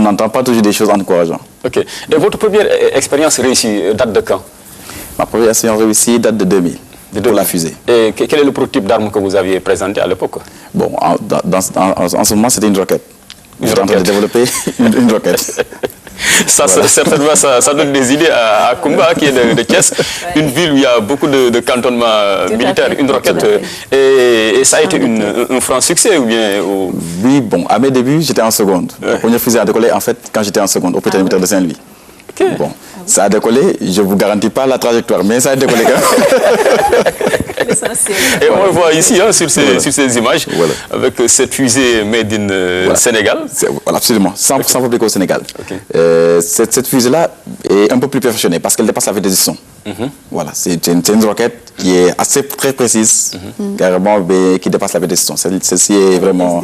n'entend pas toujours des choses encourageantes. Ok. Et votre première expérience réussie date de quand? Ma première expérience réussie date de 2000. Pour la fusée. Et quel est le prototype d'arme que vous aviez présenté à l'époque? Bon, en ce moment, c'était une roquette. J'étais en train de développer une roquette. Ça, voilà. Certainement, ça donne des idées à Kumba, qui est de Thiès, une ville où il y a beaucoup de cantonnements militaires, une roquette. Et ça a été un franc succès ou bien Oui, bon, à mes débuts, j'étais en seconde. La première fusée a décollé, en fait, quand j'étais en seconde, au Polytechnique de Saint-Louis. Okay. Bon, ça a décollé, je ne vous garantis pas la trajectoire, mais ça a décollé quand même. Et on le voit ici, hein, sur ces images, avec cette fusée made in Sénégal. Voilà, absolument, 100% fabriquée au Sénégal. Okay. Cette fusée-là est un peu plus perfectionnée parce qu'elle dépasse la vitesse du son. Voilà, c'est une roquette qui est très précise, carrément, qui dépasse la vitesse du son. Celle-ci est vraiment...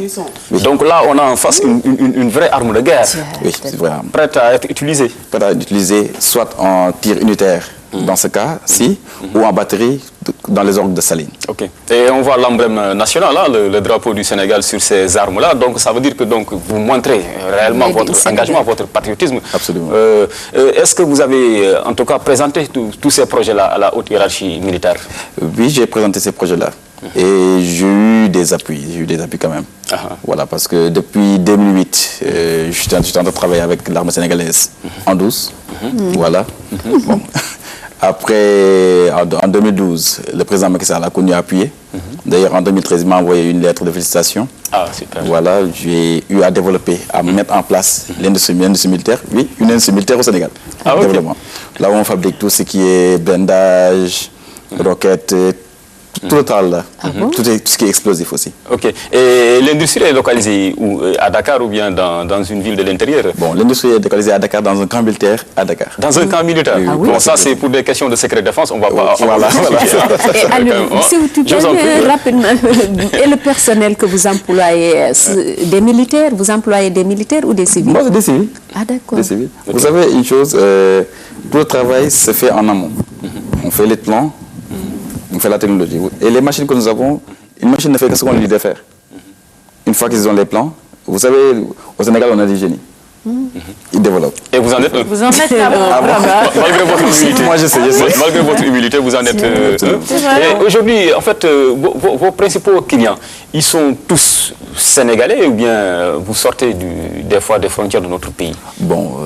Oui. Donc là, on a en face une vraie arme de guerre. Oui, c'est vrai. Prête à être utilisée. Prête à être utilisée, soit en tir unitaire, dans ce cas-ci, ou en batterie, dans les orgues de Saline. Ok. Et on voit l'emblème national, là, le drapeau du Sénégal sur ces armes-là. Donc ça veut dire que vous montrez réellement votre engagement, votre patriotisme. Absolument. Est-ce que vous avez, en tout cas, présenté tous ces projets-là à la haute hiérarchie militaire? Oui, j'ai présenté ces projets-là. Et j'ai eu des appuis. J'ai eu des appuis quand même. Voilà, parce que depuis 2008, j'étais en train de travailler avec l'armée sénégalaise en douce. Voilà. Bon. Après, en 2012, le président Macky Sall a connu à appuyer. D'ailleurs, en 2013, il m'a envoyé une lettre de félicitations. Ah, super. Voilà, j'ai eu à développer, à mettre en place l'industrie militaire. Oui, une industrie militaire au Sénégal. Ah, okay. Là où on fabrique tout ce qui est blindage, roquettes, tout le temps là. Tout ce qui est explosif aussi. Ok. Et l'industrie est localisée où? À Dakar ou bien dans une ville de l'intérieur? Bon, l'industrie est localisée à Dakar, dans un camp militaire à Dakar. Dans un camp militaire? Oui, bon, ça c'est pour des questions de secret défense, on va pas... Voilà. Et alors, si vous pouvez rapidement, et le personnel que vous employez, des militaires, vous employez des militaires ou des civils? Moi, c'est des civils. Ah d'accord. Des civils. Okay. Vous savez une chose, tout le travail se fait en amont. On fait les plans, on fait la technologie. Et les machines que nous avons, une machine ne fait que ce qu'on lui dit de faire. Une fois qu'ils ont les plans, vous savez, au Sénégal, on a des génies. Ils développent. Et vous en êtes un? Vous en êtes un. Malgré votre humilité. Moi, je sais. Malgré votre humilité, vous en êtes un. Et aujourd'hui, en fait, vos principaux clients, ils sont tous sénégalais ou bien vous sortez des fois des frontières de notre pays? Bon,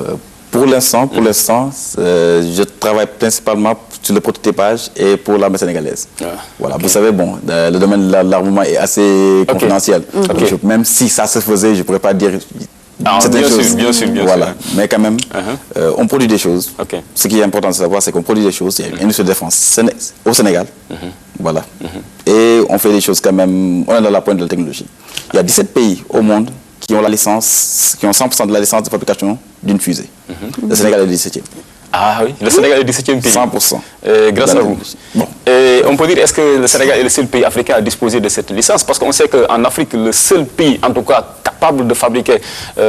pour l'instant, je travaille principalement sur le prototypage et pour l'armée sénégalaise. Voilà, vous savez, bon, le domaine de l'armement est assez confidentiel. Même si ça se faisait, je ne pourrais pas dire... Bien sûr. Voilà, mais quand même, on produit des choses. Ce qui est important de savoir, c'est qu'on produit des choses. Il y a une industrie de défense au Sénégal. Voilà. Et on fait des choses quand même, on est dans la pointe de la technologie. Il y a 17 pays au monde qui ont la licence, qui ont 100% de la licence de fabrication d'une fusée. Le Sénégal est le 17e. Ah oui, le Sénégal est le 17e pays. 100%. Grâce à vous. Bon. Et on peut dire, est-ce que le Sénégal est le seul pays africain à disposer de cette licence? Parce qu'on sait qu'en Afrique, le seul pays, en tout cas, capable de fabriquer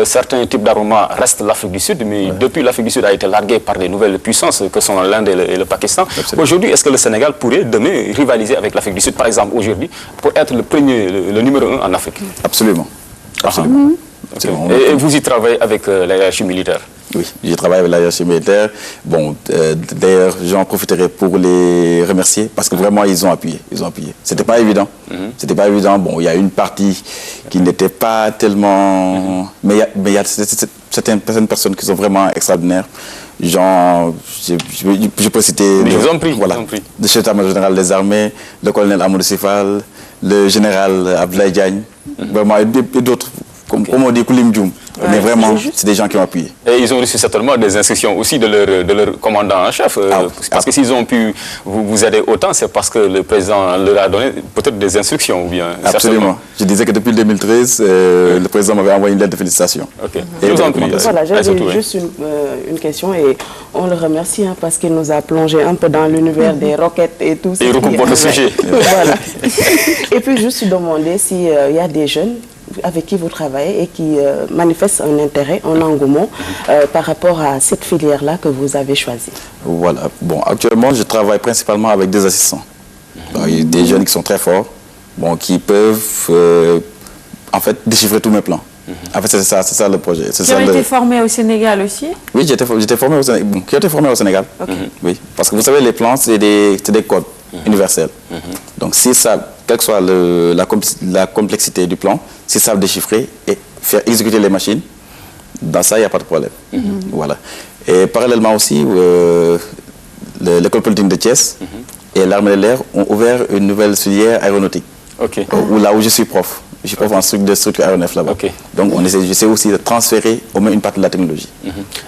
certains types d'armements reste l'Afrique du Sud. Mais depuis, l'Afrique du Sud a été larguée par des nouvelles puissances que sont l'Inde et le Pakistan. Aujourd'hui, est-ce que le Sénégal pourrait demain rivaliser avec l'Afrique du Sud, par exemple, aujourd'hui, pour être le premier, le numéro 1 en Afrique? Absolument. Et vous y travaillez avec la hiérarchie militaire? Oui, je travaille avec la hiérarchie militaire. Bon, d'ailleurs, j'en profiterai pour les remercier parce que vraiment, ils ont appuyé. C'était pas évident. C'était pas évident. Bon, il y a une partie qui n'était pas tellement... Mais il y a certaines personnes qui sont vraiment extraordinaires. Genre, je peux citer... Je vous en prie. Voilà, le chef-d'état-major général des armées, le colonel Amadou Sifal, le général Abdoulaye Diagne, vraiment, et d'autres. Comme on dit, Koulim Djoum. Mais vraiment, c'est des gens qui ont appuyé. Et ils ont reçu certainement des instructions aussi de leur commandant en chef. Parce que s'ils ont pu vous aider autant, c'est parce que le président leur a donné peut-être des instructions ou bien. Absolument. Je disais que depuis 2013, le président m'avait envoyé une lettre de félicitations. Et vous en prie. Voilà, j'avais juste une question et on le remercie parce qu'il nous a plongé un peu dans l'univers des roquettes et tout ça. Et il recoupe votre sujet. Voilà. Et puis juste demander s'il y a des jeunes avec qui vous travaillez et qui manifestent un intérêt, un engouement par rapport à cette filière-là que vous avez choisie. Voilà. Bon, actuellement, je travaille principalement avec des assistants. Il y a des jeunes qui sont très forts, bon, qui peuvent en fait déchiffrer tous mes plans. En fait, c'est ça le projet. Qui ont été formés au Sénégal aussi? Oui, j'étais formé au Sénégal. Bon, qui a été formé au Sénégal. Oui, parce que vous savez, les plans, c'est des codes universels. Donc, s'ils savent, quelle que soit la complexité du plan, s'ils savent déchiffrer et faire exécuter les machines, dans ça, il n'y a pas de problème. Voilà. Et parallèlement aussi, l'école polytechnique de Thiès et l'armée de l'air ont ouvert une nouvelle filière aéronautique. Là où je suis prof. Je suis prof en structure aéronef là-bas. Donc j'essaie aussi de transférer au moins une partie de la technologie.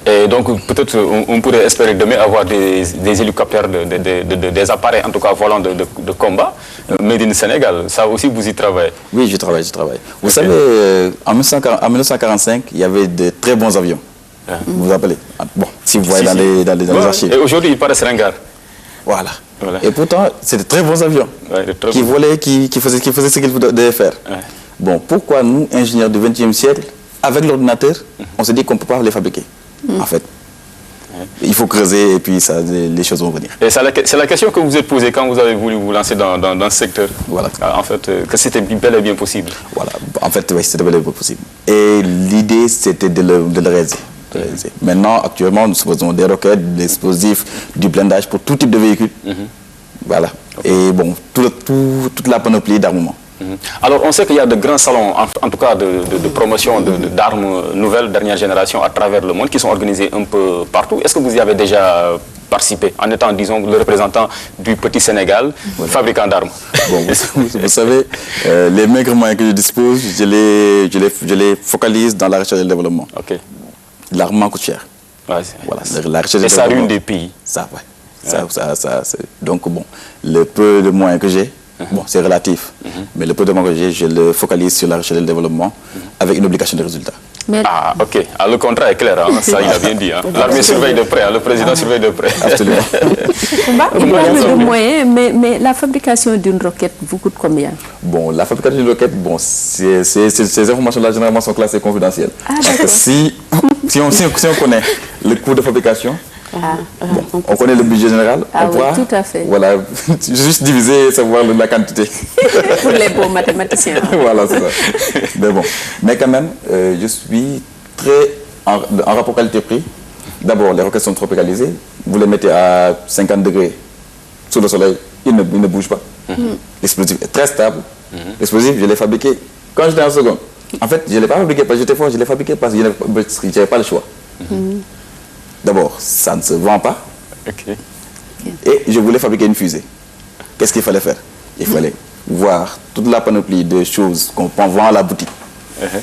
Et donc peut-être on pourrait espérer demain avoir des hélicoptères, des appareils en tout cas volants de combat, made in Sénégal. Ça aussi vous y travaillez? Oui, je travaille. Vous savez, en 1945, il y avait de très bons avions. Vous vous rappelez? Bon, si vous voyez dans les archives. Et aujourd'hui, ils paraissent ringards. Voilà. Et pourtant, c'est de très bons avions qui volaient, qui faisaient ce qu'ils devaient faire. Bon, pourquoi nous, ingénieurs du XXe siècle, avec l'ordinateur, on se dit qu'on ne peut pas les fabriquer? En fait, il faut creuser et puis les choses vont venir. Et c'est la question que vous êtes posée quand vous avez voulu vous lancer dans ce secteur. Voilà. En fait, que c'était bel et bien possible. Voilà. En fait, oui, c'était bel et bien possible. Et l'idée, c'était de le réaliser. Maintenant, actuellement, nous faisons des roquettes, des explosifs, du blindage pour tout type de véhicule. Voilà. Et bon, toute la panoplie d'armement. Alors, on sait qu'il y a de grands salons, en tout cas de promotion d'armes nouvelles, dernière génération, à travers le monde, qui sont organisés un peu partout. Est-ce que vous y avez déjà participé, en étant, disons, le représentant du petit Sénégal, fabricant d'armes? Bon, vous savez, les maigres moyens que je dispose, je les focalise dans la recherche et le développement. L'armement coûte cher. Voilà, la recherche et ça ruine des pays. Ça, donc, bon, le peu de moyens que j'ai, bon, c'est relatif, mais le peu de moyens que j'ai, je le focalise sur la recherche et le développement avec une obligation de résultat. Ah, ok. Ah, le contrat est clair, hein? Ça, il a bien dit. Hein? L'armée surveille de près, hein? Le président surveille de près. Absolument. Il parle de moyens, mais la fabrication d'une roquette vous coûte combien? Bon, la fabrication d'une roquette, bon, ces informations-là, généralement, sont classées confidentielles. Parce que si on connaît le coût de fabrication, on connaît le budget général, on pourra, tout à fait. Voilà, juste diviser et savoir la quantité. Pour les beaux mathématiciens. Voilà, c'est ça. Mais bon, mais quand même, je suis très en rapport qualité-prix. D'abord, les roquettes sont tropicalisées. Vous les mettez à 50 degrés sous le soleil, ils ne bougent pas. L'explosif est très stable. L'explosif, je l'ai fabriqué quand j'étais en seconde. En fait, je ne l'ai pas fabriqué parce que j'étais fort, je l'ai fabriqué parce que je n'avais pas le choix. D'abord, ça ne se vend pas. Et je voulais fabriquer une fusée. Qu'est-ce qu'il fallait faire? Il fallait voir toute la panoplie de choses qu'on vend à la boutique.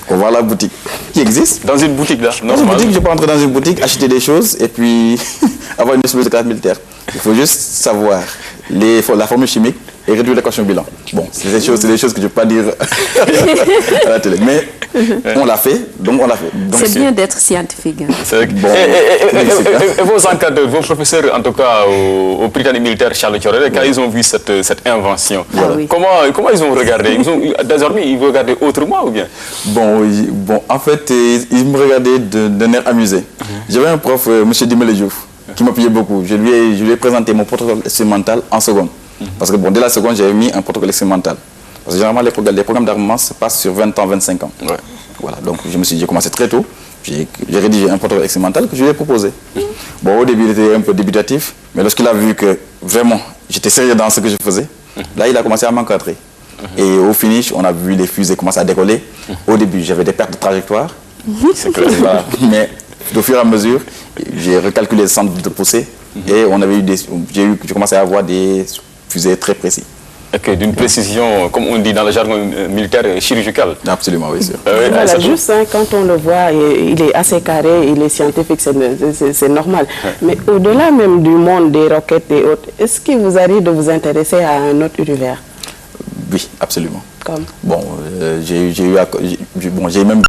Qu'on vend à la boutique, qui existe. Dans une boutique, là? Dans une boutique, je peux entrer dans une boutique, acheter des choses et puis avoir une explosif de classe militaire. Il faut juste savoir la formule chimique et réduire l'équation bilan. Bon, c'est des choses que je ne peux pas dire à la télé. Mais on l'a fait, donc on l'a fait. C'est bien d'être scientifique. Hein. Bon, et vos encadreurs, vos professeurs, en tout cas au Britannique militaire Charles Thiorere, quand ils ont vu cette invention, comment ils ont regardé? Désormais, ils vous regardaient autrement ou bien? Bon, en fait, ils me regardaient d'un air amusé. J'avais un prof, M. Dimele Diouf, qui m'appuyait beaucoup. Je lui ai présenté mon protocole expérimental en seconde. Parce que bon, dès la seconde, j'avais mis un protocole expérimental. Parce que généralement, les programmes d'armement se passent sur 20 ans, 25 ans. Voilà, donc j'ai commencé très tôt. J'ai rédigé un protocole expérimental que je lui ai proposé. Bon, au début, il était un peu débutatif, mais lorsqu'il a vu que vraiment, j'étais sérieux dans ce que je faisais, là, il a commencé à m'encadrer. Et au finish, on a vu les fusées commencer à décoller. Au début, j'avais des pertes de trajectoire. Voilà. Mais au fur et à mesure, j'ai recalculé le centre de poussée et j'ai commencé à avoir des fusées très précises. D'une précision, comme on dit dans le jargon militaire, chirurgical. Absolument, oui, sûr. Voilà, juste quand on le voit, il est assez carré, il est scientifique, c'est normal. Mais au-delà même du monde des roquettes et autres, est-ce qu'il vous arrive de vous intéresser à un autre univers? Oui, absolument. Comme? Bon, j'ai même